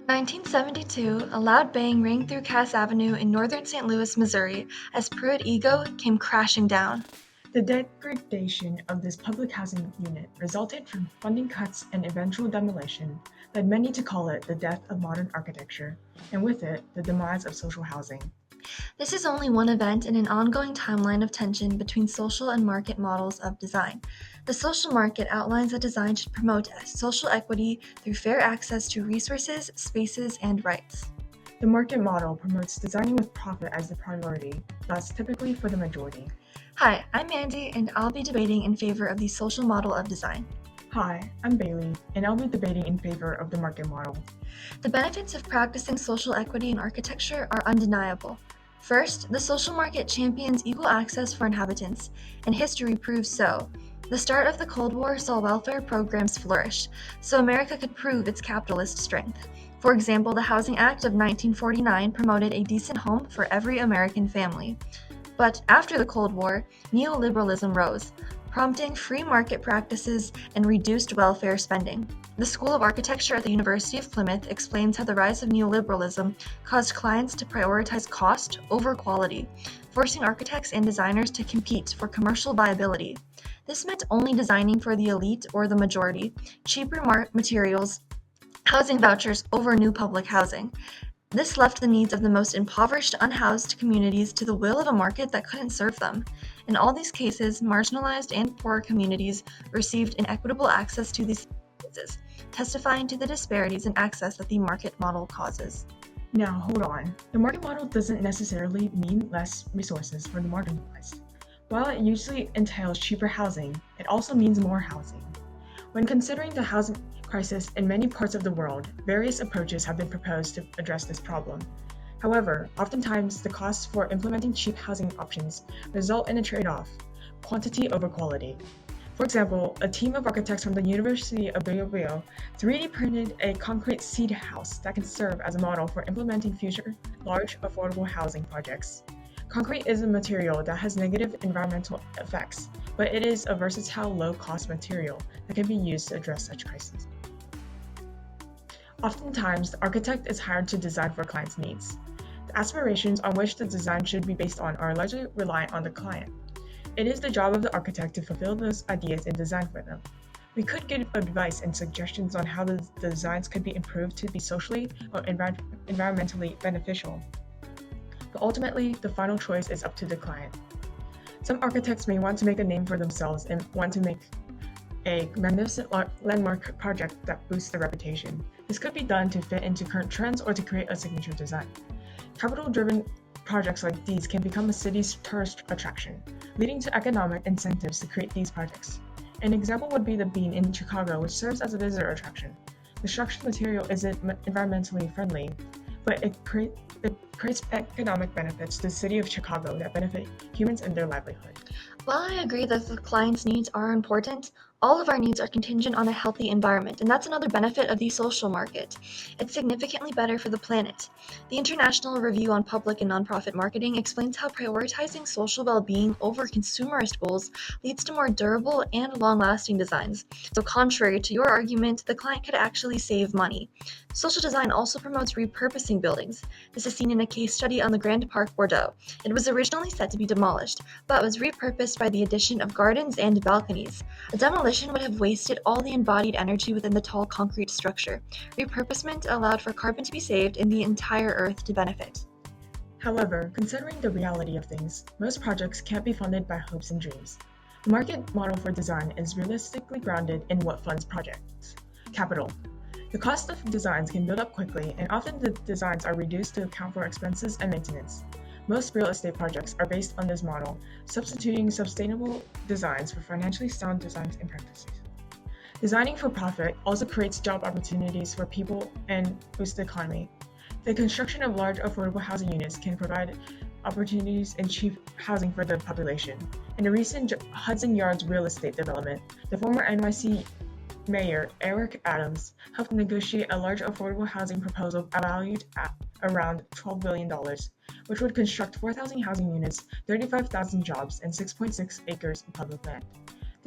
1972, a loud bang rang through Cass Avenue in northern St. Louis, Missouri, as Pruitt Ego came crashing down. The degradation of this public housing unit resulted from funding cuts and eventual demolition, led many to call it the death of modern architecture, and with it, the demise of social housing. This is only one event in an ongoing timeline of tension between social and market models of design. The social market outlines that design should promote social equity through fair access to resources, spaces, and rights. The market model promotes designing with profit as the priority, thus typically for the majority. Hi, I'm Mandy, and I'll be debating in favor of the social model of design. Hi, I'm Bailey, and I'll be debating in favor of the market model. The benefits of practicing social equity in architecture are undeniable. First, the social market champions equal access for inhabitants, and history proves so. The start of the Cold War saw welfare programs flourish, so America could prove its capitalist strength. For example, the Housing Act of 1949 promoted a decent home for every American family. But after the Cold War, neoliberalism rose, prompting free market practices and reduced welfare spending. The School of Architecture at the University of Plymouth explains how the rise of neoliberalism caused clients to prioritize cost over quality, forcing architects and designers to compete for commercial viability. This meant only designing for the elite or the majority, cheaper materials, housing vouchers over new public housing. This left the needs of the most impoverished, unhoused communities to the will of a market that couldn't serve them. In all these cases, marginalized and poor communities received inequitable access to these services, testifying to the disparities in access that the market model causes. Now, hold on. The market model doesn't necessarily mean less resources for the marginalized. While it usually entails cheaper housing, it also means more housing. When considering the housing crisis in many parts of the world, various approaches have been proposed to address this problem. However, oftentimes the costs for implementing cheap housing options result in a trade-off, quantity over quality. For example, a team of architects from the University of Biobío 3D printed a concrete seed house that can serve as a model for implementing future large affordable housing projects. Concrete is a material that has negative environmental effects, but it is a versatile low-cost material that can be used to address such crises. Oftentimes, the architect is hired to design for clients' needs. The aspirations on which the design should be based on are largely reliant on the client. It is the job of the architect to fulfill those ideas and design for them. We could give advice and suggestions on how the designs could be improved to be socially or environmentally beneficial. But ultimately, the final choice is up to the client. Some architects may want to make a name for themselves and want to make a magnificent landmark project that boosts their reputation. This could be done to fit into current trends or to create a signature design. Capital-driven projects like these can become a city's tourist attraction, leading to economic incentives to create these projects. An example would be the Bean in Chicago, which serves as a visitor attraction. The structural material isn't environmentally friendly, but it creates economic benefits to the city of Chicago that benefit humans and their livelihood. While I agree that the client's needs are important, all of our needs are contingent on a healthy environment, and that's another benefit of the social market. It's significantly better for the planet. The International Review on Public and Nonprofit Marketing explains how prioritizing social well-being over consumerist goals leads to more durable and long-lasting designs. So contrary to your argument, the client could actually save money. Social design also promotes repurposing buildings. This is seen in a case study on the Grand Park Bordeaux. It was originally set to be demolished, but was repurposed by the addition of gardens and balconies. A demolition would have wasted all the embodied energy within the tall concrete structure. Repurposement allowed for carbon to be saved and the entire Earth to benefit. However, considering the reality of things, most projects can't be funded by hopes and dreams. The market model for design is realistically grounded in what funds projects: capital. The cost of designs can build up quickly, and often the designs are reduced to account for expenses and maintenance. Most real estate projects are based on this model, substituting sustainable designs for financially sound designs and practices. Designing for profit also creates job opportunities for people and boosts the economy. The construction of large affordable housing units can provide opportunities in cheap housing for the population. In a recent Hudson Yards real estate development, the former NYC Mayor Eric Adams helped negotiate a large affordable housing proposal valued at around $12 billion, which would construct 4,000 housing units, 35,000 jobs, and 6.6 acres of public land.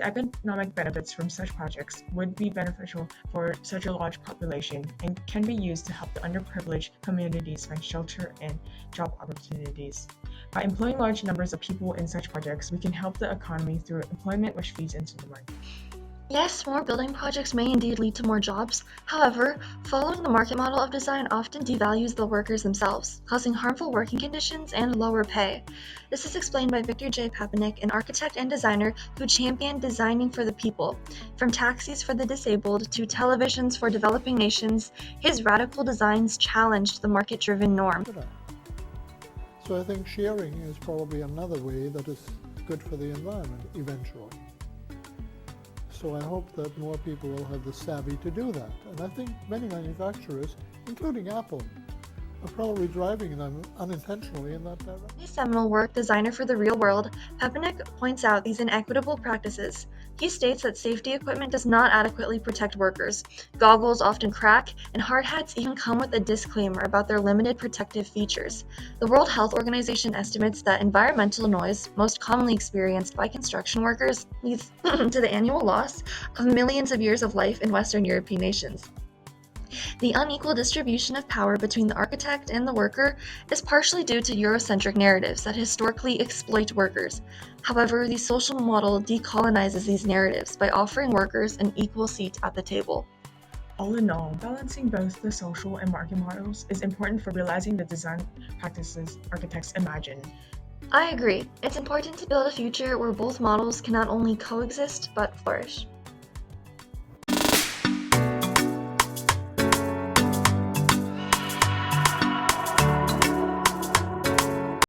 The economic benefits from such projects would be beneficial for such a large population and can be used to help the underprivileged communities find shelter and job opportunities. By employing large numbers of people in such projects, we can help the economy through employment which feeds into the market. Yes, more building projects may indeed lead to more jobs. However, following the market model of design often devalues the workers themselves, causing harmful working conditions and lower pay. This is explained by Victor J. Papanek, an architect and designer who championed designing for the people. From taxis for the disabled to televisions for developing nations, his radical designs challenged the market-driven norm. So I think sharing is probably another way that is good for the environment eventually. So I hope that more people will have the savvy to do that. And I think many manufacturers, including Apple, are probably driving them unintentionally in that direction. In his seminal work, Designer for the Real World, Papanek points out these inequitable practices. He states that safety equipment does not adequately protect workers. Goggles often crack, and hard hats even come with a disclaimer about their limited protective features. The World Health Organization estimates that environmental noise, most commonly experienced by construction workers, leads to the annual loss of millions of years of life in Western European nations. The unequal distribution of power between the architect and the worker is partially due to Eurocentric narratives that historically exploit workers. However, the social model decolonizes these narratives by offering workers an equal seat at the table. All in all, balancing both the social and market models is important for realizing the design practices architects imagine. I agree. It's important to build a future where both models can not only coexist but flourish.